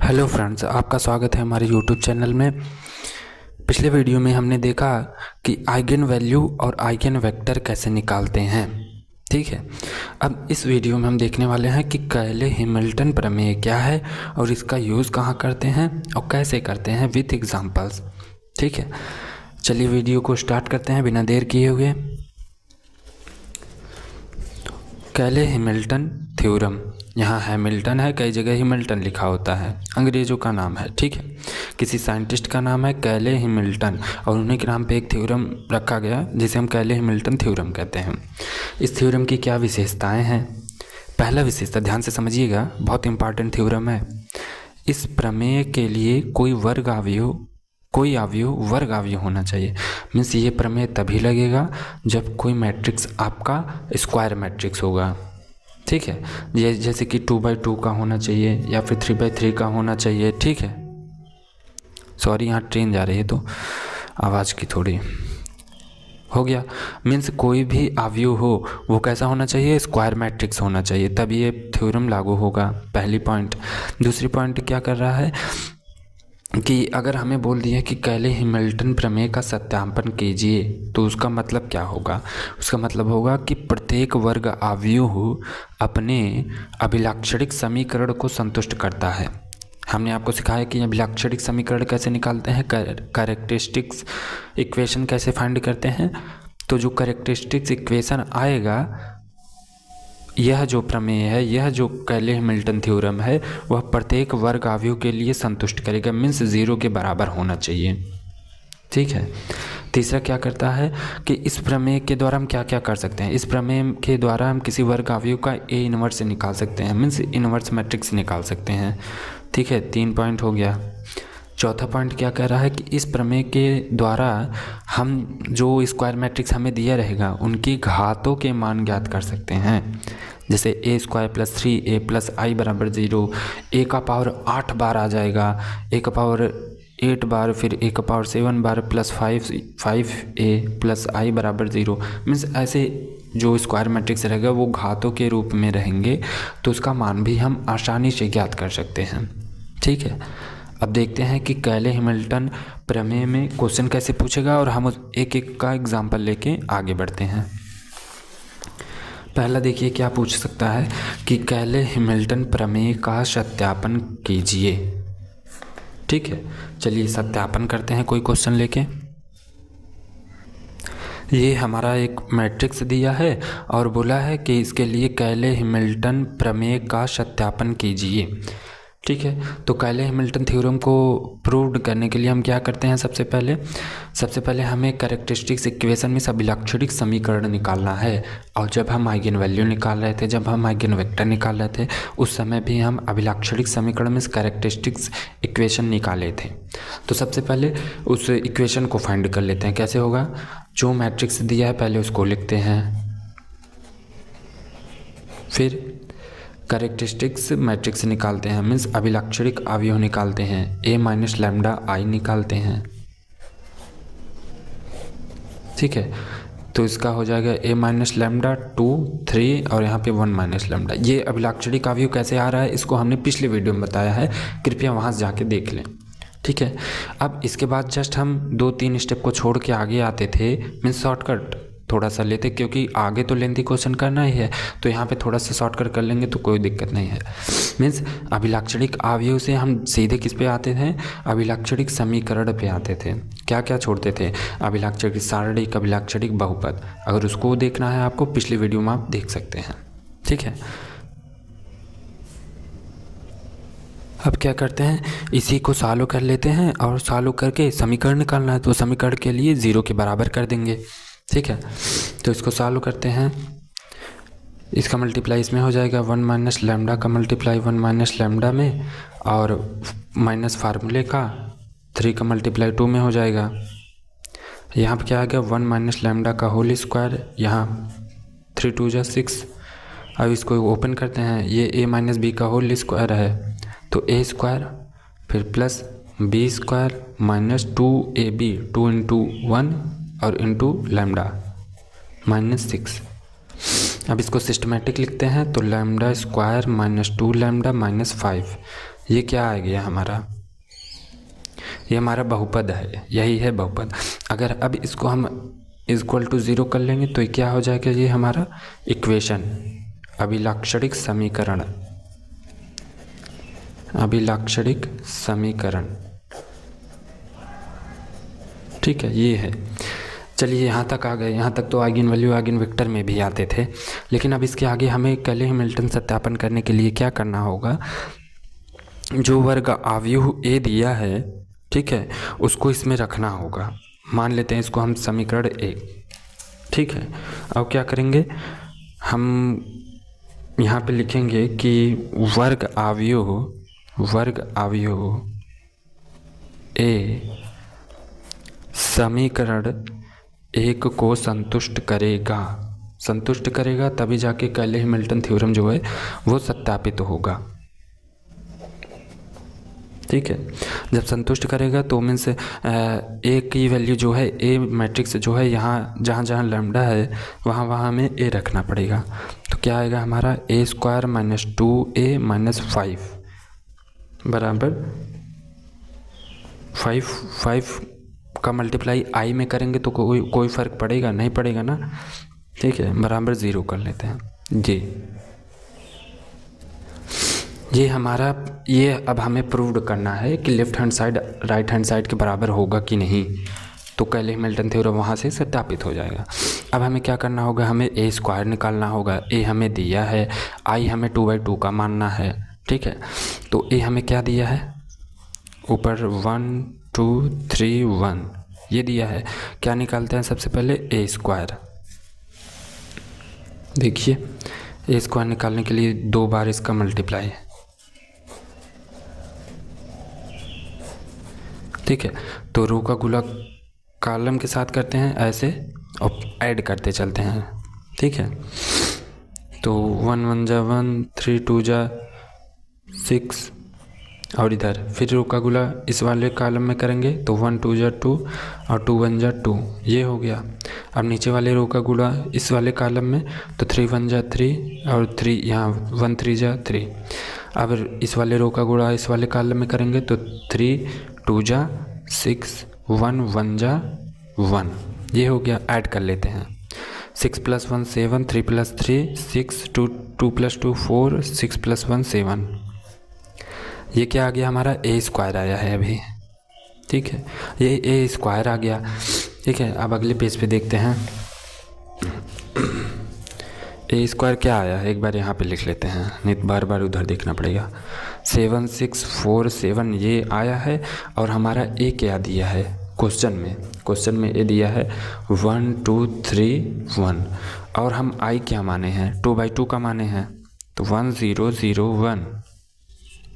Hello friends, आपका स्वागत है हमारे यूट्यूब चैनल में। पिछले वीडियो में हमने देखा कि आइगन वैल्यू और आइगन वेक्टर कैसे निकालते हैं। ठीक है, अब इस वीडियो में हम देखने वाले हैं कि कैले हैमिल्टन प्रमेय क्या है और इसका यूज़ कहाँ करते हैं और कैसे करते हैं विथ एग्जांपल्स। ठीक है, चलिए वीडियो को स्टार्ट करते हैं बिना देर किए हुए। कैले हैमिल्टन थ्योरम, यहाँ हैमिल्टन है, कई जगह हैमिल्टन लिखा होता है, अंग्रेज़ों का नाम है। ठीक है, किसी साइंटिस्ट का नाम है कैले हैमिल्टन और उन्हीं के नाम पे एक थ्योरम रखा गया जिसे हम कैले हैमिल्टन थ्योरम कहते हैं। इस थ्योरम की क्या विशेषताएं हैं? पहला विशेषता ध्यान से समझिएगा, बहुत इंपॉर्टेंट थ्योरम है। इस प्रमेय के लिए कोई अवयव वर्ग अवयव होना चाहिए। मीन्स ये प्रमेय तभी लगेगा जब कोई मैट्रिक्स आपका स्क्वायर मैट्रिक्स होगा। ठीक है, ये जैसे कि 2x2 का होना चाहिए या फिर 3x3 का होना चाहिए। ठीक है, सॉरी यहाँ ट्रेन जा रही है तो आवाज़ की थोड़ी हो गया। मीन्स कोई भी अवयव हो वो कैसा होना चाहिए? स्क्वायर मैट्रिक्स होना चाहिए, तभी ये थ्योरम लागू होगा। पहली पॉइंट। दूसरी पॉइंट क्या कर रहा है कि अगर हमें बोल दिया कि कैले हैमिल्टन प्रमेय का सत्यापन कीजिए तो उसका मतलब क्या होगा? उसका मतलब होगा कि प्रत्येक वर्ग अवयव अपने अभिलाक्षणिक समीकरण को संतुष्ट करता है। हमने आपको सिखाया कि अभिलाक्षणिक समीकरण कैसे निकालते हैं, कैरेक्टरिस्टिक्स इक्वेशन कैसे फाइंड करते हैं। तो जो कैरेक्टरिस्टिक्स इक्वेशन आएगा, यह जो प्रमेय है, यह जो कैले हैमिल्टन थ्योरम है, वह प्रत्येक वर्ग अवयव के लिए संतुष्ट करेगा। मीन्स 0 के बराबर होना चाहिए। ठीक है, तीसरा क्या करता है कि इस प्रमेय के द्वारा हम क्या क्या कर सकते हैं? इस प्रमेय के द्वारा हम किसी वर्ग अवयव का ए इनवर्स निकाल सकते हैं, मीन्स इनवर्स मैट्रिक्स निकाल सकते हैं। ठीक है, 3 पॉइंट हो गया। चौथा पॉइंट क्या कह रहा है कि इस प्रमेय के द्वारा हम जो स्क्वायर मैट्रिक्स हमें दिया रहेगा उनकी घातों के मान ज्ञात कर सकते हैं। जैसे a² + 3a + i = 0, a का पावर 8 बार आ जाएगा, a का पावर 8 बार, फिर a का power 7 bar + 5a + i = 0। Means ऐसे जो स्क्वायर मैट्रिक्स रहेगा वो घातों के रूप में रहेंगे, तो उसका मान भी हम आसानी से ज्ञात कर सकते हैं। ठीक है, अब देखते हैं कि कैले हैमिल्टन प्रमेय में क्वेश्चन कैसे पूछेगा और हम एक एक का एग्जाम्पल लेके आगे बढ़ते हैं। पहला देखिए क्या पूछ सकता है कि कैले हैमिल्टन प्रमेय का सत्यापन कीजिए। ठीक है, चलिए सत्यापन करते हैं कोई क्वेश्चन लेके। ये हमारा एक मैट्रिक्स दिया है और बोला है कि इसके लिए कैले हैमिल्टन प्रमेय का सत्यापन कीजिए। ठीक है, तो कैले हैमिल्टन थ्योरम को प्रूव करने के लिए हम क्या करते हैं? सबसे पहले हमें कैरेक्टरिस्टिक्स इक्वेशन में अभिलाक्षणिक समीकरण निकालना है। और जब हम आइगन वैल्यू निकाल रहे थे, जब हम आइगन वेक्टर निकाल रहे थे, उस समय भी हम अभिलाक्षणिक समीकरण में कैरेक्टरिस्टिक्स इक्वेशन निकाले थे। तो सबसे पहले उस इक्वेशन को फाइंड कर लेते हैं। कैसे होगा? जो मैट्रिक्स दिया है पहले उसको लिखते हैं, फिर कैरेक्टरिस्टिक्स मैट्रिक्स निकालते हैं, मीन्स अभिलाक्षणिक अवयव निकालते हैं, a - λI निकालते हैं। ठीक है, तो इसका हो जाएगा a - λ 2 3 और यहाँ पे 1 - λ। ये अभिलाक्षणिक अवयव कैसे आ रहा है इसको हमने पिछले वीडियो में बताया है, कृपया वहाँ से जाके देख लें। ठीक है, अब इसके बाद जस्ट हम 2-3 स्टेप को छोड़ के आगे आते थे, मीन्स शॉर्टकट थोड़ा सा लेते, क्योंकि आगे तो लेंथी क्वेश्चन करना ही है, तो यहाँ पे थोड़ा सा शॉर्टकट कर लेंगे तो कोई दिक्कत नहीं है। मीन्स अभिलाक्षणिक अवयव से हम सीधे किस पे आते थे? अभिलाक्षणिक समीकरण पे आते थे। क्या क्या छोड़ते थे? अभिलाक्षणिक सारणिक, अभिलाक्षणिक बहुपद। अगर उसको देखना है आपको, पिछली वीडियो में आप देख सकते हैं। ठीक है, अब क्या करते हैं, इसी को सॉल्व कर लेते हैं और सॉल्व करके समीकरण निकालना है, तो समीकरण के लिए 0 के बराबर कर देंगे। ठीक है, तो इसको सॉल्व करते हैं। इसका मल्टीप्लाई इसमें हो जाएगा 1 - λ का मल्टीप्लाई 1 - λ में, और माइनस फार्मूले का 3 का मल्टीप्लाई 2 में हो जाएगा। यहाँ पर क्या आ गया? 1 - λ का होल स्क्वायर, यहाँ 3 2 = 6। अब इसको ओपन करते हैं, ये a - b का होल स्क्वायर है, तो a² फिर प्लस b² -2ab 2 × 1 और इंटू लैम्डा -6। अब इसको सिस्टमेटिक लिखते हैं, तो λ² -2 λ -5, ये क्या आ गया हमारा, ये हमारा बहुपद है, यही है बहुपद। अगर अब इसको हम इक्वल टू 0 कर लेंगे तो ये क्या हो जाएगा, ये हमारा इक्वेशन, अभिलाक्षणिक समीकरण, अभिलाक्षणिक समीकरण। ठीक है, ये है। चलिए यहाँ तक आ गए। यहाँ तक तो आइगन वैल्यू आइगन वेक्टर में भी आते थे, लेकिन अब इसके आगे हमें कैले हैमिल्टन सत्यापन करने के लिए क्या करना होगा, जो वर्ग आव्यूह ए दिया है, ठीक है, उसको इसमें रखना होगा। मान लेते हैं इसको हम समीकरण ए, ठीक है। अब क्या करेंगे, हम यहाँ पे लिखेंगे कि वर्ग आव्यूह ए समीकरण एक को संतुष्ट करेगा, तभी जाके कैले हैमिल्टन थ्योरम जो है वो सत्यापित होगा। ठीक है, जब संतुष्ट करेगा तो मीन्स ए की वैल्यू जो है, ए मैट्रिक्स जो है, यहाँ जहाँ लैम्डा है वहाँ हमें ए रखना पड़ेगा। तो क्या आएगा हमारा, ए स्क्वायर माइनस 2a माइनस 5 बराबर 5 का मल्टीप्लाई आई में करेंगे तो कोई फ़र्क पड़ेगा नहीं, पड़ेगा ना। ठीक है, बराबर 0 कर लेते हैं। ये हमारा, ये अब हमें प्रूव करना है कि left hand side right hand side के बराबर होगा कि नहीं, तो कैले हैमिल्टन थ्योरम वहाँ से सत्यापित हो जाएगा। अब हमें क्या करना होगा, हमें ए स्क्वायर निकालना होगा। ए हमें दिया है, आई हमें 2/2 का मानना है। ठीक है, तो ए हमें क्या दिया है, ऊपर 1 2 3 1 ये दिया है। क्या निकालते हैं सबसे पहले, ए स्क्वायर। देखिए ए स्क्वायर निकालने के लिए 2 बार इसका मल्टीप्लाई है। ठीक है, तो रो का गुला कॉलम के साथ करते हैं ऐसे और ऐड करते चलते हैं। ठीक है, तो 1 1 जा 1 3 2 जा 6 और इधर फिर रो का गुला इस वाले कॉलम में करेंगे तो 1 2 जा 2 और 2 1 जा 2 ये हो गया। अब नीचे वाले रो का गुला इस वाले कॉलम में तो 3 1 जा 3 और 3 यहाँ 1 3 जा 3। अब इस वाले रो का गुणा इस वाले कॉलम में करेंगे तो 3 2 जा 6 1 1 जा 1 ये हो गया। ऐड कर लेते हैं, 6 + 1 7 3 + 3 6 2 2 + 2 4 6 + 1 7 ये क्या आ गया हमारा, ए स्क्वायर आया है अभी। ठीक है, ये ए स्क्वायर आ गया। ठीक है, अब अगले पेज पे देखते हैं ए स्क्वायर क्या आया है, एक बार यहाँ पे लिख लेते हैं, नहीं बार बार उधर देखना पड़ेगा। 7 6 4 7 ये आया है और हमारा ए क्या दिया है क्वेश्चन में ए दिया है 1 2 3 1 और हम आई क्या माने हैं, 2/2 का माने हैं तो 1 0 0 1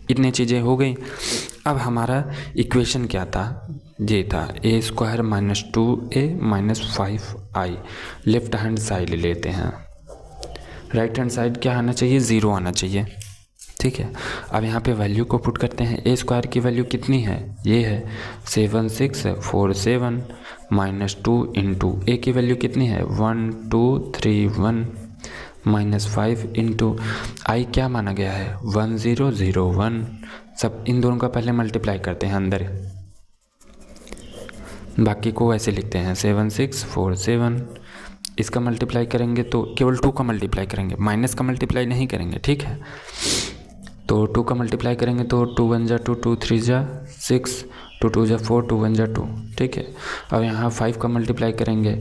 इतनी चीज़ें हो गई। अब हमारा इक्वेशन क्या था, ये था A square minus 2a minus 5i। Left hand side लेते हैं, राइट हैंड साइड क्या आना चाहिए, 0 आना चाहिए। ठीक है, अब यहाँ पे वैल्यू को पुट करते हैं। ए स्क्वायर की वैल्यू कितनी है, ये है 7 6 4 7 माइनस 2 इंटू ए की वैल्यू कितनी है 1 2 3 1 माइनस 5 इंटू आई क्या माना गया है 1 0 0 1। सब इन दोनों का पहले मल्टीप्लाई करते हैं अंदर, बाकी को ऐसे लिखते हैं 7 6 4 7। इसका मल्टीप्लाई करेंगे तो केवल 2 का मल्टीप्लाई करेंगे, माइनस का मल्टीप्लाई नहीं करेंगे। ठीक है, तो 2 का मल्टीप्लाई करेंगे तो 2 1 जा 2 2 3 जा 6 2 2 जा 4 2 1 जा 2। ठीक है, अब यहाँ 5 का मल्टीप्लाई करेंगे,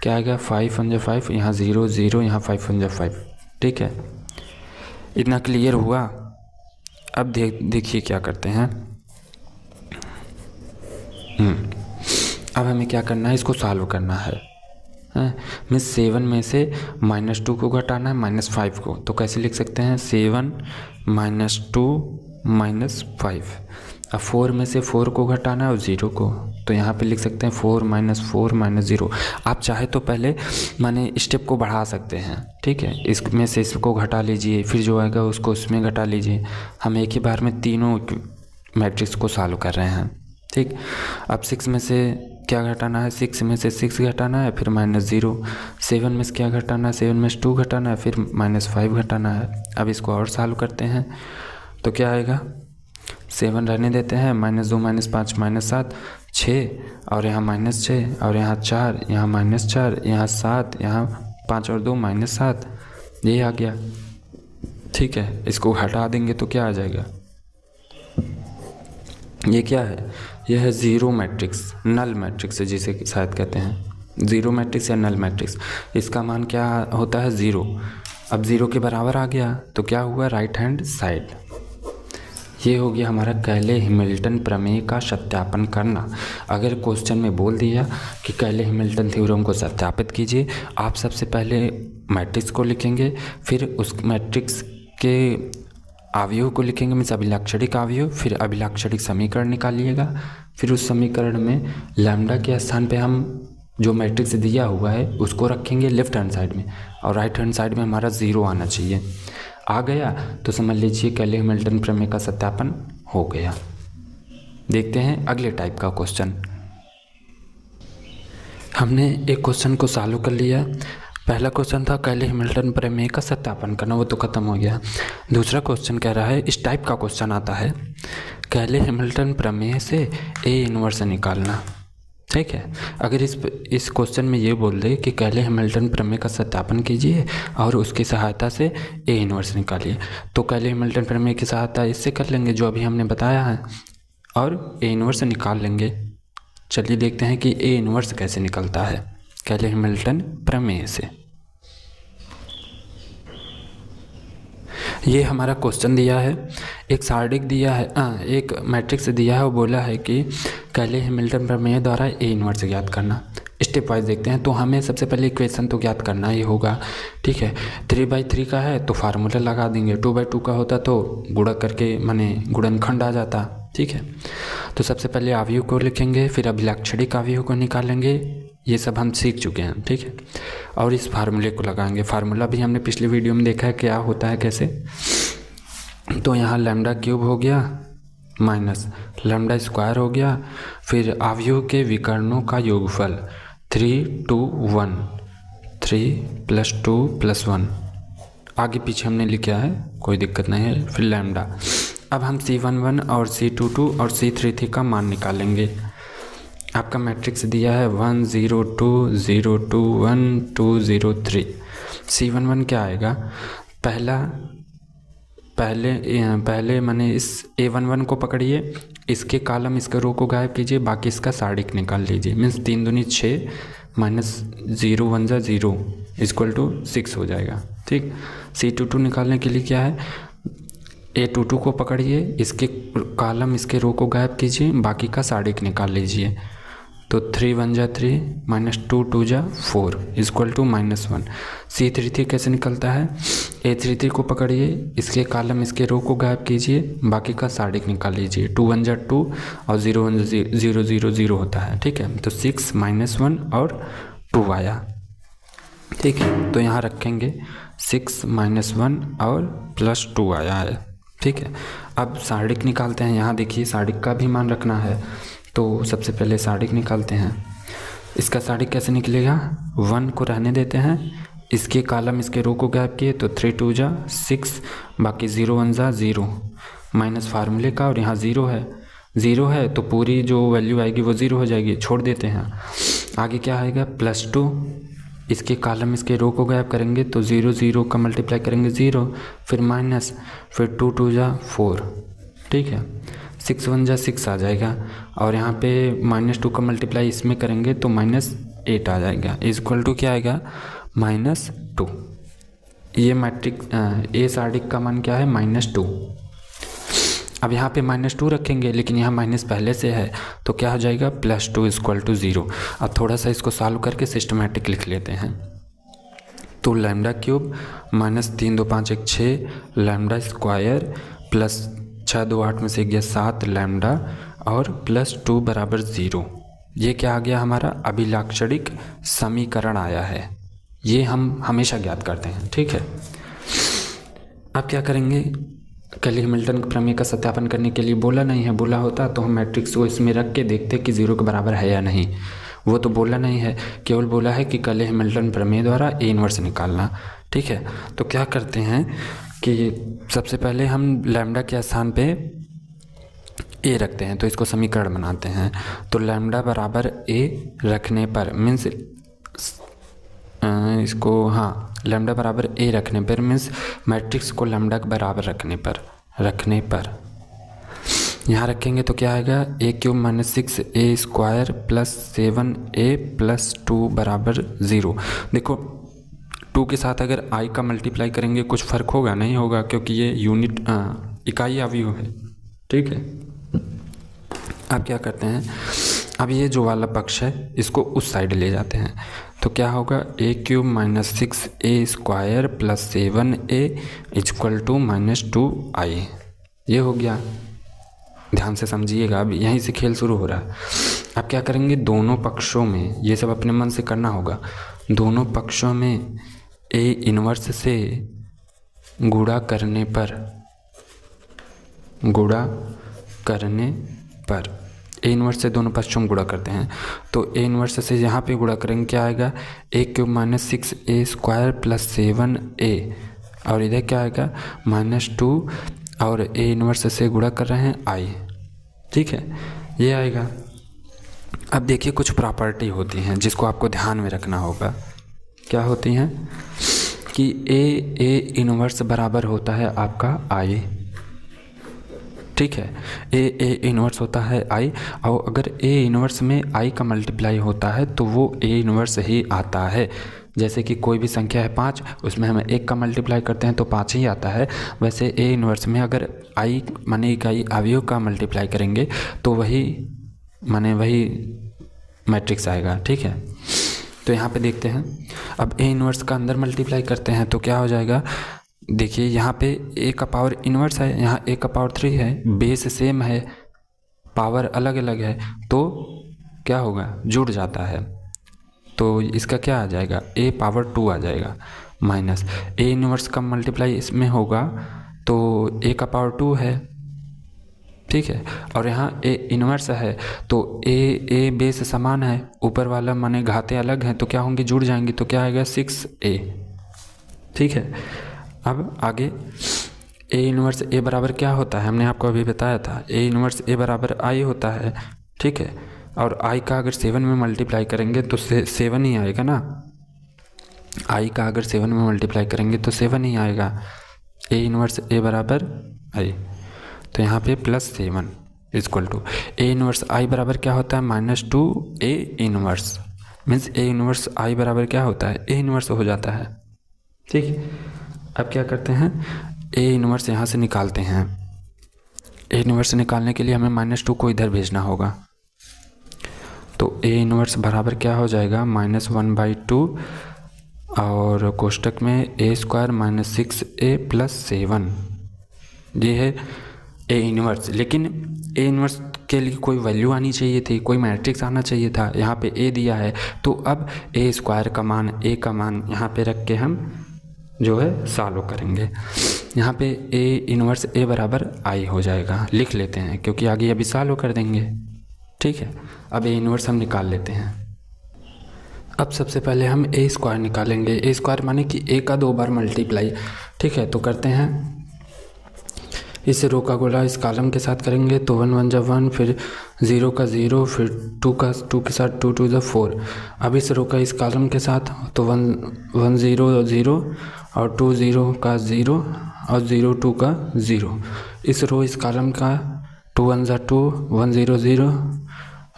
क्या आएगा 5 1 जा 5, यहाँ 0 0 यहाँ 5 1 जा 5। ठीक है, इतना क्लियर हुआ। अब देखिए क्या करते हैं। अब हमें क्या करना है, इसको सॉल्व करना है। मीन्स 7 में से -2 को घटाना है -5 को, तो कैसे लिख सकते हैं 7 -2 -5। अब 4 में से 4 को घटाना है और 0 को, तो यहाँ पे लिख सकते हैं 4 -4 -0। आप चाहे तो पहले माने स्टेप को बढ़ा सकते हैं। ठीक है, इसमें से इसको घटा लीजिए, फिर जो आएगा उसको उसमें घटा लीजिए। हम एक ही बार में तीनों मैट्रिक्स को सॉल्व कर रहे हैं। ठीक, अब 6 में से क्या घटाना है, 6 में से 6 घटाना है, फिर -0। 7 में से क्या घटाना है, 7 में से 2 घटाना है, फिर -5 घटाना है। अब इसको और सॉल्व करते हैं तो क्या आएगा 7 रहने देते हैं, -2 -5 -7 6, और यहाँ -6, और यहाँ 4, यहाँ -4, यहाँ 7, यहाँ 5 और 2 -7, ये आ गया। ठीक है, इसको हटा देंगे तो क्या आ जाएगा, ये क्या है, यह है ज़ीरो मैट्रिक्स, नल मैट्रिक्स है जिसे शायद कहते हैं ज़ीरो मैट्रिक्स या नल मैट्रिक्स। इसका मान क्या होता है, 0। अब 0 के बराबर आ गया तो क्या हुआ, राइट हैंड साइड। ये हो गया हमारा कैले हैमिल्टन प्रमेय का सत्यापन करना। अगर क्वेश्चन में बोल दिया कि कैले हैमिल्टन थ्योरम को सत्यापित कीजिए, आप सबसे पहले मैट्रिक्स को लिखेंगे, फिर उस मैट्रिक्स के अवयव को लिखेंगे, मीन्स अभिलाक्षणिक अवयव, फिर अभिलाक्षणिक समीकरण निकालिएगा, फिर उस समीकरण में लैम्डा के स्थान पे हम जो मैट्रिक्स दिया हुआ है उसको रखेंगे लेफ्ट हैंड साइड में, और राइट हैंड साइड में हमारा 0 आना चाहिए। आ गया तो समझ लीजिए कैले हैमिल्टन प्रमेय का सत्यापन हो गया। देखते हैं अगले टाइप का क्वेश्चन। हमने एक क्वेश्चन को सॉल्व कर लिया। पहला क्वेश्चन था कैले हैमिल्टन प्रमेय का सत्यापन करना, वो तो खत्म हो गया। दूसरा क्वेश्चन कह रहा है, इस टाइप का क्वेश्चन आता है, कैले हैमिल्टन प्रमेय से ए इनवर्स निकालना। ठीक है, अगर इस क्वेश्चन में ये बोल दे कि कैले हैमिल्टन प्रमेय का सत्यापन कीजिए और उसकी सहायता से ए इनवर्स निकालिए, तो कैले हैमिल्टन प्रमेय की सहायता इससे कर लेंगे जो अभी हमने बताया है, और ए इनवर्स निकाल लेंगे। चलिए देखते हैं कि ए इनवर्स कैसे निकलता है कैले हैमिल्टन प्रमेय से। ये हमारा क्वेश्चन दिया है, एक सारणी दिया है, एक मैट्रिक्स दिया है, वो बोला है कि कैले हैमिल्टन प्रमेय द्वारा ए इनवर्स ज्ञात करना। स्टेप वाइज देखते हैं। तो हमें सबसे पहले इक्वेशन तो ज्ञात करना ही होगा। ठीक है, 3/3 का है तो फार्मूला लगा देंगे, 2/2 का होता तो गुणा करके माने गुणनखंड आ जाता। ठीक है, तो सबसे पहले अवयव को लिखेंगे, फिर अभिलाक्षणिक अवयव को निकालेंगे, ये सब हम सीख चुके हैं। ठीक है, और इस फार्मूले को लगाएंगे। फार्मूला भी हमने पिछले वीडियो में देखा है क्या होता है कैसे। तो यहाँ लैम्डा क्यूब हो गया माइनस लैम्डा स्क्वायर हो गया, फिर अवयव के विकर्णों का योगफल 3 2 1, 3 + 2 + 1, आगे पीछे हमने लिखा है, कोई दिक्कत नहीं है। फिर लैम्डा। अब हम C11 और C22 और C33 का मान निकालेंगे। आपका मैट्रिक्स दिया है 1 0 2 0 2 1 2 0 3। C11 क्या आएगा, पहले माने इस A11 को पकड़िए, इसके कॉलम इसके रो को गायब कीजिए, बाकी इसका सारणिक निकाल लीजिए। मीन्स 3 दूनी 6 -0 1 जा 0 = 6 हो जाएगा। ठीक, C22 निकालने के लिए क्या है, A22 को पकड़िए, इसके कॉलम इसके रो को गायब कीजिए, बाकी का सारणिक निकाल लीजिए। तो 3 1 जा 3 -2 2 जा 4 = -1। C33 कैसे निकलता है, A33 को पकड़िए, इसके कॉलम इसके रो को गायब कीजिए, बाकी का सारणिक निकाल लीजिए। 2 1 जा 2 और 0 1 0 0 0 होता है। ठीक है, तो 6 -1 और 2 आया। ठीक है, तो यहाँ रखेंगे 6 -1 और +2 आया है। ठीक है, अब सारणिक निकालते हैं। यहाँ देखिए सारणिक का भी मान रखना है, तो सबसे पहले सारणिक निकालते हैं। इसका सारणिक कैसे निकलेगा, 1 को रहने देते हैं, इसके कॉलम इसके रो को गायब किए तो 3 2 जा 6, बाकी 0 1 जा 0, माइनस फार्मूले का, और यहाँ 0 है तो पूरी जो वैल्यू आएगी वो 0 हो जाएगी, छोड़ देते हैं। आगे क्या आएगा, +2, इसके कॉलम इसके रो को गायब करेंगे तो 0 0 का मल्टीप्लाई करेंगे 0, फिर माइनस, फिर 2 2 जा 4। ठीक है, 6 1 जा 6 आ जाएगा, और यहाँ पे -2 का मल्टीप्लाई इसमें करेंगे तो -8 आ जाएगा, = क्या आएगा, -2। ये मैट्रिक्स ए सारणिक का मान क्या है, -2। अब यहाँ पे -2 रखेंगे, लेकिन यहाँ माइनस पहले से है तो क्या हो जाएगा, +2 = 0। अब थोड़ा सा इसको सॉल्व करके सिस्टमैटिक लिख लेते हैं। तो lambda cube -3 2 5 1 6 lambda square plus 6 2 8 में से गया 7 लैम्डा और +2 = 0। ये क्या आ गया, हमारा अभिलाक्षणिक समीकरण आया है। ये हम हमेशा ज्ञात करते हैं। ठीक है, अब क्या करेंगे, कैले हैमिल्टन प्रमेय का सत्यापन करने के लिए बोला नहीं है, बोला होता तो हम मैट्रिक्स को इसमें रख के देखते कि 0 के बराबर है या नहीं। वो तो बोला नहीं है, केवल बोला है कि कैले हैमिल्टन प्रमेय द्वारा ए इनवर्स निकालना। ठीक है, तो क्या करते हैं कि सबसे पहले हम लैम्डा के स्थान पे ए रखते हैं तो इसको समीकरण बनाते हैं। तो लैम्डा बराबर ए रखने पर मीन्स इसको लैम्डा बराबर ए रखने पर मीन्स मैट्रिक्स को लैम्डा के बराबर रखने पर यहाँ रखेंगे तो क्या आएगा, A cube minus 6a² plus 7a plus 2 बराबर 0। देखो 2 के साथ अगर i का मल्टीप्लाई करेंगे कुछ फ़र्क होगा नहीं होगा, क्योंकि ये यूनिट इकाई अवयव है। ठीक है, अब क्या करते हैं, अब ये जो वाला पक्ष है इसको उस साइड ले जाते हैं। तो क्या होगा, A cube minus 6a² plus 7a equal to -2i। ये हो गया, ध्यान से समझिएगा, अब यहीं से खेल शुरू हो रहा है। अब क्या करेंगे, दोनों पक्षों में, ये सब अपने मन से करना होगा, दोनों पक्षों में ए इनवर्स से गुणा करने पर ए इनवर्स से दोनों पक्षों में गुणा करते हैं। तो ए इनवर्स से यहाँ पे गुणा करेंगे, क्या आएगा, A cube minus 6a² plus 7a, और इधर क्या आएगा -2, और ए इनवर्स से गुणा कर रहे हैं i। ठीक है, ये आएगा। अब देखिए कुछ प्रॉपर्टी होती हैं जिसको आपको ध्यान में रखना होगा। क्या होती हैं कि ए इनवर्स बराबर होता है आपका i। ठीक है, ए इनवर्स होता है i, और अगर ए इनवर्स में i का मल्टीप्लाई होता है तो वो ए इनवर्स ही आता है। जैसे कि कोई भी संख्या है 5, उसमें हम 1 का मल्टीप्लाई करते हैं तो 5 ही आता है। वैसे ए इनवर्स में अगर i माने इकाई अवयव का मल्टीप्लाई करेंगे तो वही मैट्रिक्स आएगा। ठीक है, तो यहाँ पे देखते हैं, अब ए इनवर्स का अंदर मल्टीप्लाई करते हैं तो क्या हो जाएगा, देखिए यहाँ पे ए का पावर इनवर्स है, यहाँ ए का पावर 3 है, बेस सेम है, पावर अलग अलग है, तो क्या होगा, जुड़ जाता है। तो इसका क्या आ जाएगा, ए पावर 2 आ जाएगा, माइनस ए इनवर्स का मल्टीप्लाई इसमें होगा तो ए का पावर 2 है। ठीक है, और यहाँ ए इनवर्स है तो ए बेस समान है, ऊपर वाला माने घाते अलग हैं तो क्या होंगे, जुड़ जाएंगे, तो क्या आएगा 6a। ठीक है, अब आगे ए इनवर्स ए बराबर क्या होता है, हमने आपको अभी बताया था, ए इनवर्स ए बराबर i होता है। ठीक है, और i का अगर 7 में मल्टीप्लाई करेंगे तो 7 ही आएगा ना, i का अगर 7 में मल्टीप्लाई करेंगे तो 7 ही आएगा। ए इनवर्स ए बराबर i, तो यहाँ पे +7 equal to A inverse i बराबर क्या होता है, -2a inverse, means A inverse i बराबर क्या होता है, ए इनवर्स हो जाता है। ठीक, अब क्या करते हैं, ए इनवर्स यहाँ से निकालते हैं। ए इनवर्स निकालने के लिए हमें -2 को इधर भेजना होगा, तो ए इनवर्स बराबर क्या हो जाएगा, -1/2, और कोष्टक में a² माइनस 6a प्लस 7। ये है ए इनवर्स, लेकिन ए इनवर्स के लिए कोई वैल्यू आनी चाहिए थी, कोई मैट्रिक्स आना चाहिए था। यहाँ पे ए दिया है तो अब a² का मान, ए का मान यहाँ पे रख के हम जो है सॉल्व करेंगे। यहाँ पे ए इनवर्स ए बराबर i हो जाएगा, लिख लेते हैं क्योंकि आगे अभी सॉल्व कर देंगे। ठीक है, अब ए इनवर्स हम निकाल लेते हैं। अब सबसे पहले हम a² निकालेंगे। a² माने कि a का 2 बार मल्टीप्लाई। ठीक है, तो करते हैं, इस रो का गुणा इस कॉलम के साथ करेंगे तो 1 1 जब 1, फिर 0 का 0, फिर 2 के साथ 2 2 4। अब इस रो का इस कॉलम के साथ तो 1 0 0, और 2 0 का 0, और 0 2 का 0। इस रो इस कॉलम का 2 1 2, 1 0 0,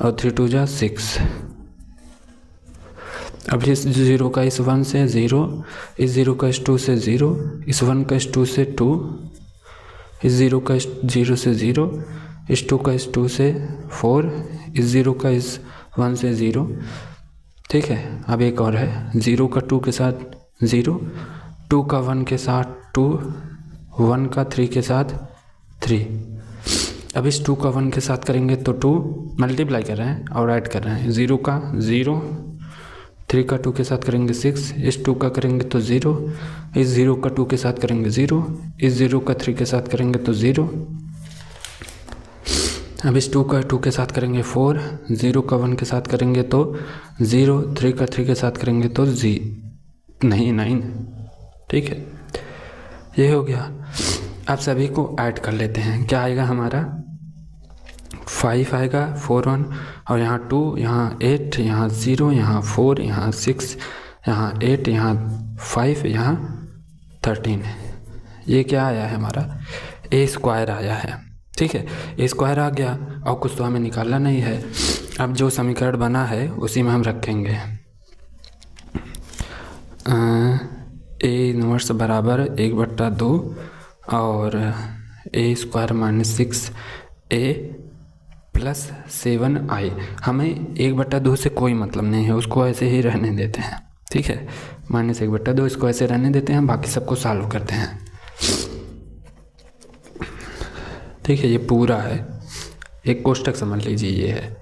और 3 2 6। अब इस 0 का इस 1 से 0, इस 0 का इस 2 से 0, इस 1 का इस 2 से 2, इस 0 का इस 0 से 0, इस 2 का इस 2 से 4, इस 0 का इस 1 से 0। ठीक है, अब एक और है, 0 का 2 के साथ 0, 2 का 1 के साथ 2, 1 का 3 के साथ 3। अब इस 2 का 1 के साथ करेंगे तो 2 मल्टीप्लाई कर रहे हैं और ऐड कर रहे हैं। 0 का 0, 3 का 2 के साथ करेंगे 6, इस 2 का करेंगे तो 0, इस 0 का 2 के साथ करेंगे 0, इस 0 का 3 के साथ करेंगे तो 0। अब इस 2 का 2 के साथ करेंगे 4, 0 का 1 के साथ करेंगे तो 0, 3 का 3 के साथ करेंगे तो 9। ठीक है, ये हो गया। अब सभी को ऐड कर लेते हैं। क्या आएगा हमारा, 5 आएगा 4 1, और यहाँ 2, यहाँ 8, यहाँ 0, यहाँ 4, यहाँ 6, यहाँ 8, यहाँ 5, यहाँ 13। ये क्या आया है हमारा ए स्क्वायर आया है। ठीक है, ए स्क्वायर आ गया और कुछ तो हमें निकालना नहीं है। अब जो समीकरण बना है उसी में हम रखेंगे ए इनवर्स बराबर 1/2 और ए स्क्वायर माइनस 6 ए प्लस 7i। हमें 1/2 से कोई मतलब नहीं है, उसको ऐसे ही रहने देते हैं। ठीक है, माइनस 1/2 इसको ऐसे रहने देते हैं, बाकी सबको सॉल्व करते हैं। ठीक है, ये पूरा है, एक कोष्टक समझ लीजिए ये है।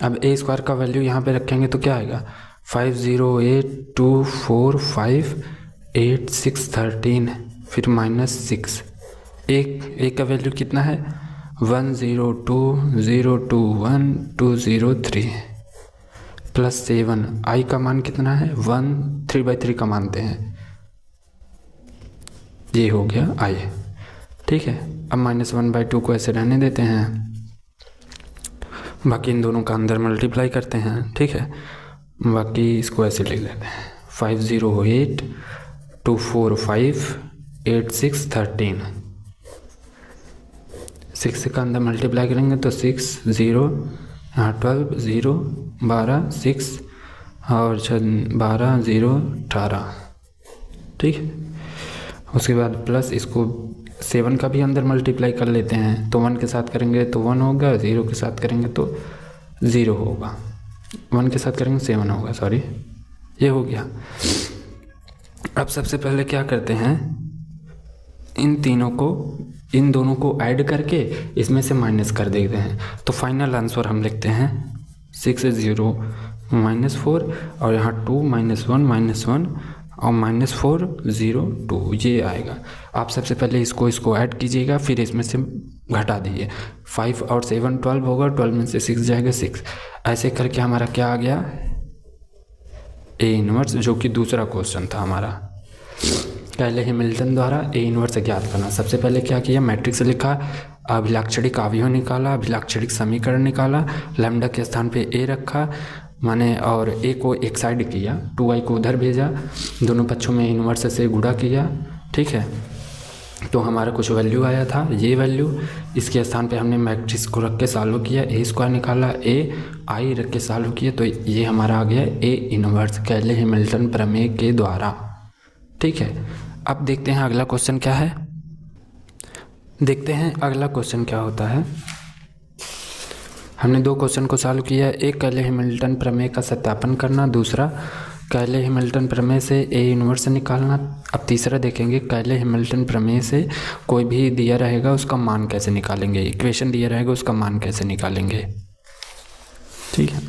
अब ए स्क्वायर का वैल्यू यहाँ पे रखेंगे तो क्या आएगा 5082458 फिर -6। एक का वैल्यू कितना है 102021203 प्लस 7। आई का मान कितना है 1 3/3 का मानते हैं, ये हो गया आई। ठीक है, अब -1/2 को ऐसे रहने देते हैं, बाकी इन दोनों का अंदर मल्टीप्लाई करते हैं। ठीक है, बाकी इसको ऐसे लिख लेते हैं 5082458 6 का अंदर मल्टीप्लाई करेंगे तो 6 0 यहाँ 12 0 12 6 और 12 0 18। ठीक है, उसके बाद प्लस इसको 7 का भी अंदर मल्टीप्लाई कर लेते हैं, तो 1 के साथ करेंगे तो 1 होगा, 0 के साथ करेंगे तो 0 होगा, 1 के साथ करेंगे 7 होगा, सॉरी ये हो गया। अब सबसे पहले क्या करते हैं, इन दोनों को ऐड करके इसमें से माइनस कर देते हैं, तो फाइनल आंसर हम लिखते हैं 6 0 -4 और यहाँ 2 -1 -1 और -4 0 2 ये आएगा। आप सबसे पहले इसको ऐड कीजिएगा, फिर इसमें से घटा दीजिए। 5 और 7 12 होगा, 12 में से 6 जाएगा 6। ऐसे करके हमारा क्या आ गया ए इनवर्स, जो कि दूसरा क्वेश्चन था हमारा। कैले हैमिल्टन द्वारा ए इनवर्स ज्ञात करना। सबसे पहले क्या किया, मैट्रिक्स लिखा, अभिलाक्षणिक अवयव निकाला, अभिलाक्षणिक समीकरण निकाला, लैम्डा के स्थान पे ए रखा माने, और ए को एक साइड किया, 2i को उधर भेजा, दोनों पक्षों में इनवर्स से गुणा किया। ठीक है, तो हमारा कुछ वैल्यू आया था, ये वैल्यू, इसके स्थान पे हमने मैट्रिक्स को रख के सॉल्व किया, ए स्क्वायर निकाला, ए आई रख के सॉल्व किया, तो ये हमारा आ गया ए इनवर्स कैले हैमिल्टन प्रमेय के द्वारा। ठीक है, अब देखते हैं अगला क्वेश्चन क्या है। देखते हैं अगला क्वेश्चन क्या होता है। हमने 2 क्वेश्चन को सॉल्व किया, एक कैले हैमिल्टन प्रमेय का सत्यापन करना, दूसरा कैले हैमिल्टन प्रमेय से ए इनवर्स निकालना। अब तीसरा देखेंगे कैले हैमिल्टन प्रमेय से कोई भी दिया रहेगा उसका मान कैसे निकालेंगे, इक्वेशन दिया रहेगा उसका मान कैसे निकालेंगे। ठीक है,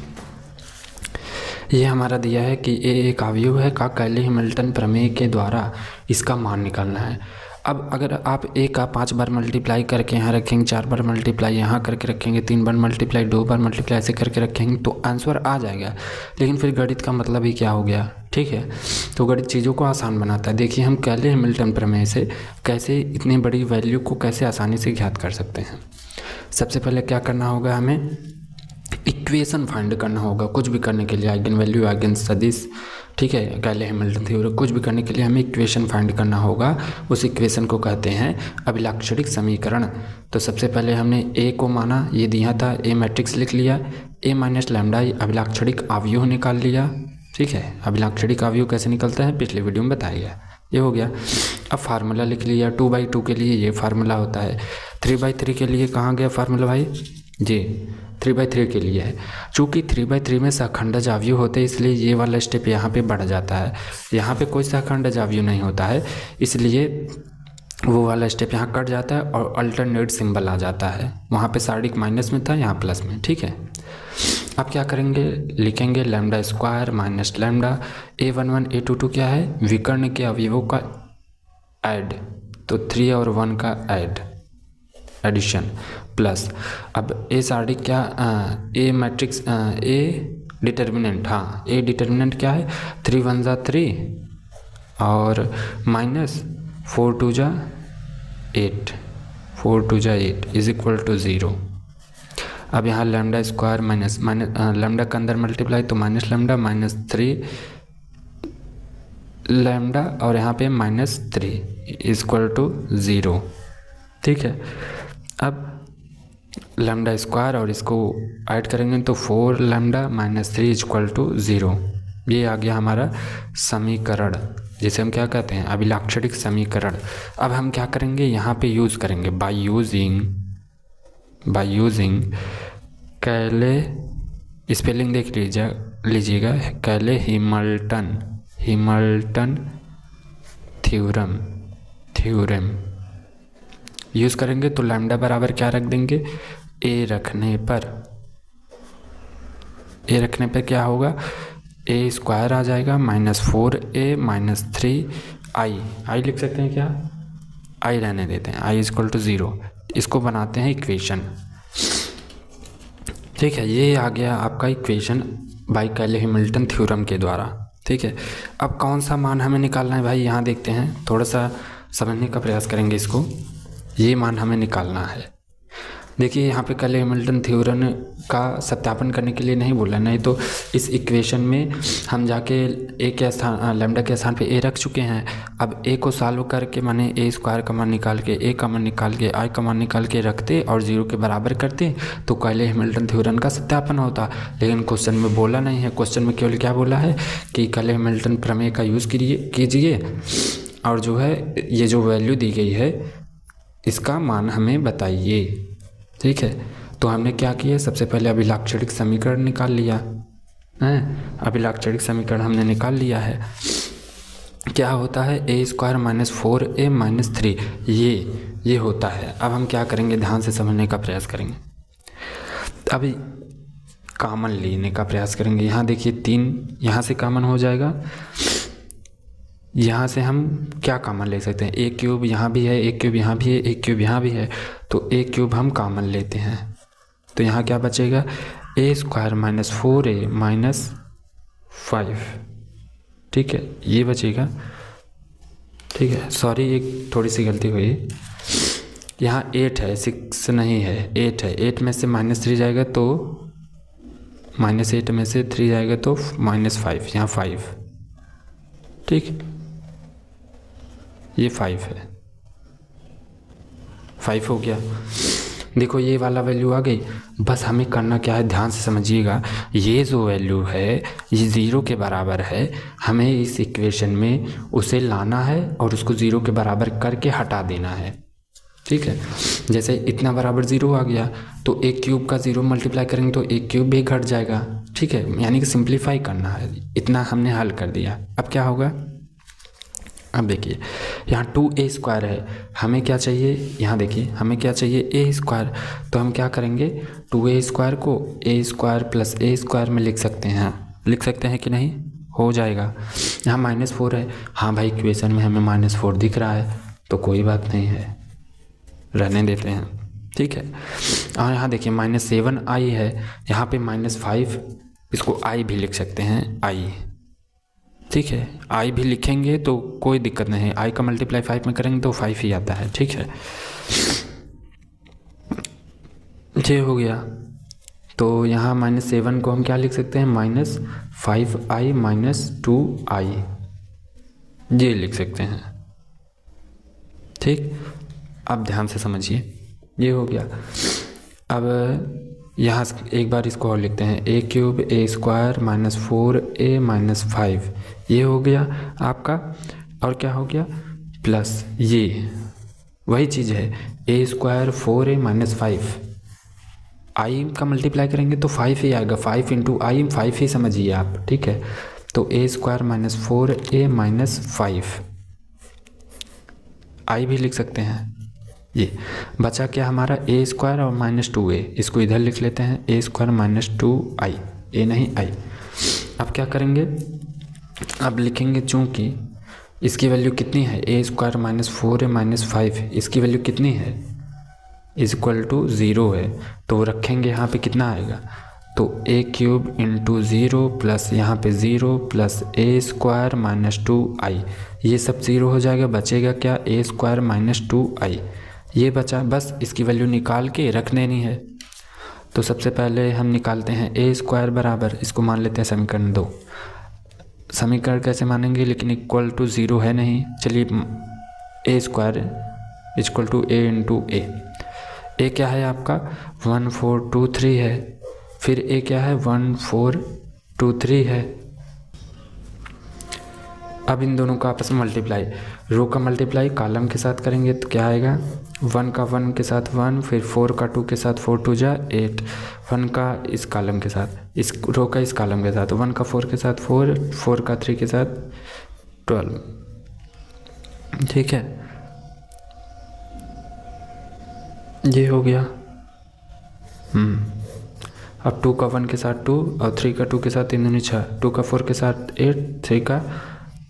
ये हमारा दिया है कि ए एक अवयव है का कैले हैमिल्टन प्रमेय के द्वारा इसका मान निकालना है। अब अगर आप ए का 5 बार मल्टीप्लाई करके यहाँ रखेंगे, 4 बार मल्टीप्लाई यहाँ करके रखेंगे, 3 बार मल्टीप्लाई, 2 बार मल्टीप्लाई ऐसे करके रखेंगे तो आंसर आ जाएगा। लेकिन फिर गणित का मतलब ही क्या हो गया। ठीक है, तो गणित चीज़ों को आसान बनाता है। देखिए हम कैले हैमिल्टन प्रमेय से कैसे इतनी बड़ी वैल्यू को कैसे आसानी से ज्ञात कर सकते हैं। सबसे पहले क्या करना होगा, हमें इक्वेशन फाइंड करना होगा। कुछ भी करने के लिए, आइगन वैल्यू, आइगन सदिश, ठीक है, कैले हैमिल्टन थ्योरम, कुछ भी करने के लिए हमें इक्वेशन फाइंड करना होगा। उस इक्वेशन को कहते हैं अभिलाक्षणिक समीकरण। तो सबसे पहले हमने ए को माना, ये दिया था, ए मैट्रिक्स लिख लिया, ए माइनस लैम्डा अभिलाक्षणिक अवयव निकाल लिया। ठीक है, अभिलाक्षणिक अवयव कैसे निकलता है पिछले वीडियो में बताया गया, ये हो गया। अब फार्मूला लिख लिया, 2/2 के लिए ये फार्मूला होता है, 3/3 के लिए कहाँ गया फार्मूला भाई जी, 3/3 के लिए है। चूँकि 3/3 में सहखंडज अवयव होते हैं इसलिए ये वाला स्टेप यहाँ पे बढ़ जाता है। यहाँ पे कोई सहखंडज अवयव नहीं होता है इसलिए वो वाला स्टेप यहाँ कट जाता है और अल्टरनेट सिंबल आ जाता है। वहाँ पे सार्डिक माइनस में था, यहाँ प्लस में। ठीक है, अब क्या करेंगे, लिखेंगे lambda square minus lambda A11 A22 क्या है, विकर्ण के अवयवों का ऐड, तो 3 और 1 का एडिशन प्लस। अब ए सार्डिक क्या, ए मैट्रिक्स, ए डिटर्मिनेंट, हाँ ए डिटर्मिनेंट क्या है, 3 1 जा 3 और माइनस 4 2 जा 8 इज इक्वल टू 0। अब यहाँ लैम्डा स्क्वायर माइनस लैम्डा के अंदर मल्टीप्लाई तो माइनस लैम्डा माइनस 3 लैम्डा और यहाँ पे माइनस 3 इक्वल टू 0। ठीक है, अब लैम्डा स्क्वायर और इसको ऐड करेंगे तो 4 लैम्डा माइनस 3 इक्वल टू 0। ये आ गया हमारा समीकरण, जिसे हम क्या कहते हैं, अभिलाक्षणिक समीकरण। अब हम क्या करेंगे, यहाँ पे यूज़ करेंगे बाय यूजिंग कैले, स्पेलिंग देख लीजिएगा, कैले हिमल्टन थ्योरम यूज़ करेंगे। तो लैम्डा बराबर क्या रख देंगे, ए रखने पर क्या होगा, ए स्क्वायर आ जाएगा माइनस 4a माइनस 3i लिख सकते हैं क्या, आई रहने देते हैं, आई इक्वल टू 0। इसको बनाते हैं इक्वेशन। ठीक है, ये आ गया आपका इक्वेशन बाय कैले हैमिल्टन थ्योरम के द्वारा। ठीक है, अब कौन सा मान हमें निकालना है भाई, यहाँ देखते हैं, थोड़ा सा समझने का प्रयास करेंगे इसको। ये मान हमें निकालना है। देखिए यहाँ पे कैले हैमिल्टन थ्योरम का सत्यापन करने के लिए नहीं बोला, नहीं तो इस इक्वेशन में हम जाके ए के स्थान लैम्डा के स्थान पे ए रख चुके हैं। अब ए को सॉल्व करके माने ए स्क्वायर का मान निकाल के, ए का मान निकाल के, आई का मान निकाल के रखते और 0 के बराबर करते तो कैले हैमिल्टन थ्योरम का सत्यापन होता। लेकिन क्वेश्चन में बोला नहीं है, क्वेश्चन में केवल क्या बोला है कि कैले हैमिल्टन प्रमेय का यूज़ कीजिए और जो है ये जो वैल्यू दी गई है इसका मान हमें बताइए। ठीक है, तो हमने क्या किया, सबसे पहले अभिलाक्षणिक समीकरण निकाल लिया है। अभिलाक्षणिक समीकरण हमने निकाल लिया है। क्या होता है, ए स्क्वायर माइनस 4a माइनस 3 ये होता है। अब हम क्या करेंगे, ध्यान से समझने का प्रयास करेंगे। अभी कॉमन लेने का प्रयास करेंगे। यहाँ देखिए 3 यहाँ से कॉमन हो जाएगा, यहाँ से हम क्या कॉमन ले सकते हैं, ए क्यूब यहाँ भी है, ए क्यूब यहाँ भी है, ए क्यूब यहाँ भी है, तो ए क्यूब हम कॉमन लेते हैं। तो यहाँ क्या बचेगा, ए स्क्वायर माइनस 4a माइनस 5। ठीक है, ये बचेगा। ठीक है, सॉरी एक थोड़ी सी गलती हुई, यहाँ 8 है, 6 नहीं है, 8 है। 8 में से माइनस 3 जाएगा तो माइनस 8 में से 3 जाएगा तो माइनस 5, यहाँ 5। ठीक, ये 5 है, 5 हो गया। देखो ये वाला वैल्यू आ गई। बस हमें करना क्या है, ध्यान से समझिएगा। ये जो वैल्यू है ये 0 के बराबर है, हमें इस इक्वेशन में उसे लाना है और उसको 0 के बराबर करके हटा देना है। ठीक है, जैसे इतना बराबर 0 आ गया तो ए क्यूब का 0 मल्टीप्लाई करेंगे तो ए क्यूब भी घट जाएगा। ठीक है, यानी कि सिंप्लीफाई करना है। इतना हमने हल कर दिया। अब क्या होगा, अब देखिए यहाँ 2a स्क्वायर है, हमें क्या चाहिए, यहाँ देखिए हमें क्या चाहिए, a स्क्वायर। तो हम क्या करेंगे, 2a स्क्वायर को a square plus a square में लिख सकते हैं कि नहीं, हो जाएगा। यहाँ -4 है, हाँ भाई इक्वेशन में हमें -4 दिख रहा है तो कोई बात नहीं है, रहने देते हैं। ठीक है, और यहाँ देखिए -7i है, यहाँ पे -5, इसको i भी लिख सकते हैं, i। ठीक है, आई भी लिखेंगे तो कोई दिक्कत नहीं है, आई का मल्टीप्लाई 5 में करेंगे तो 5 ही आता है। ठीक है, ये हो गया। तो यहाँ -7 को हम क्या लिख सकते हैं, -5i माइनस 2i, ये लिख सकते हैं। ठीक, अब ध्यान से समझिए, ये हो गया। अब यहाँ एक बार इसको और लिखते हैं, ए क्यूब ए स्क्वायर माइनस 4a माइनस 5, ये हो गया आपका। और क्या हो गया, प्लस ये वही चीज़ है, ए स्क्वायर 4a माइनस 5, आई का मल्टीप्लाई करेंगे तो 5 ही आएगा, 5 इंटू आई 5 ही समझिए आप। ठीक है, तो ए स्क्वायर माइनस 4a माइनस 5, आई भी लिख सकते हैं। ये बचा क्या हमारा, ए स्क्वायर और -2a, इसको इधर लिख लेते हैं, ए स्क्वायर माइनस 2i, ए नहीं आई। अब क्या करेंगे, अब लिखेंगे चूँकि इसकी वैल्यू कितनी है, ए स्क्वायर माइनस 4a माइनस 5, इसकी वैल्यू कितनी है, इज इक्वल टू 0 है, तो रखेंगे यहाँ पे कितना आएगा, तो ए क्यूब इंटू 0 प्लस यहाँ पे 0 प्लस ए स्क्वायर माइनस 2i, ये सब 0 हो जाएगा, बचेगा क्या, ए स्क्वायर माइनस 2i, ये बचा। बस इसकी वैल्यू निकाल के रख देनी है। तो सबसे पहले हम निकालते हैं ए स्क्वायर बराबर, इसको मान लेते हैं समीकरण 2। समीकरण कैसे मानेंगे, लेकिन इक्वल टू 0 है नहीं। चलिए A square equal to A into A क्या है आपका 1423 है, फिर ए क्या है 1423 है। अब इन दोनों का आपस में मल्टीप्लाई, रो का मल्टीप्लाई कॉलम के साथ करेंगे तो क्या आएगा 1 का 1 के साथ 1, फिर 4 का 2 के साथ 4 2 जा 8, 1 का इस कॉलम के साथ, इस रो का इस कॉलम के साथ, 1 का 4 के साथ 4, 4 का 3 के साथ 12। ठीक है, ये हो गया। अब 2 का 1 के साथ 2 और 3 का 2 के साथ 3 दूनी 6, 2 का 4 के साथ 8, 3 का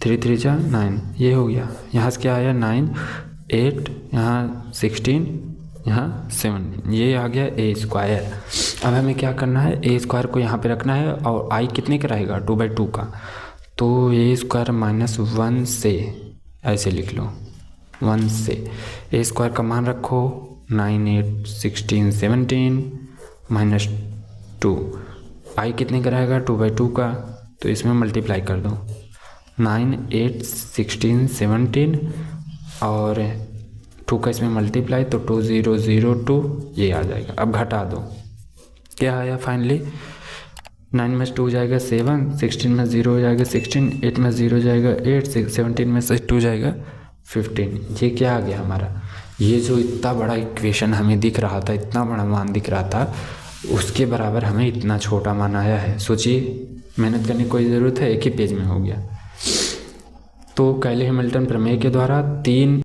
3 3 जा 9, ये हो गया। यहाँ से क्या आया 9 8, यहाँ 16, यहाँ 7, ये आ गया ए स्क्वायर। अब हमें क्या करना है, ए स्क्वायर को यहाँ पे रखना है और आई कितने का रहेगा 2/2 का, तो ए स्क्वायर -1 से ऐसे लिख लो 1 से ए स्क्वायर का मान रखो 9 8 16 17 -2, आई कितने का रहेगा 2/2 का, तो इसमें मल्टीप्लाई कर दो 9 8 16 17 और 2 का इसमें मल्टीप्लाई तो 2002 ये आ जाएगा। अब घटा दो, क्या आया फाइनली 9 में 2 जाएगा 7, 16 में 0 हो जाएगा 16, 8 में 0 जाएगा 8, 17 में से 2 जाएगा 15। ये क्या आ गया हमारा, ये जो इतना बड़ा इक्वेशन हमें दिख रहा था, इतना बड़ा मान दिख रहा था, उसके बराबर हमें इतना छोटा मान आया है। सोचिए, मेहनत करने की कोई ज़रूरत है, एक ही पेज में हो गया। तो कैले हैमिल्टन प्रमेय के द्वारा 3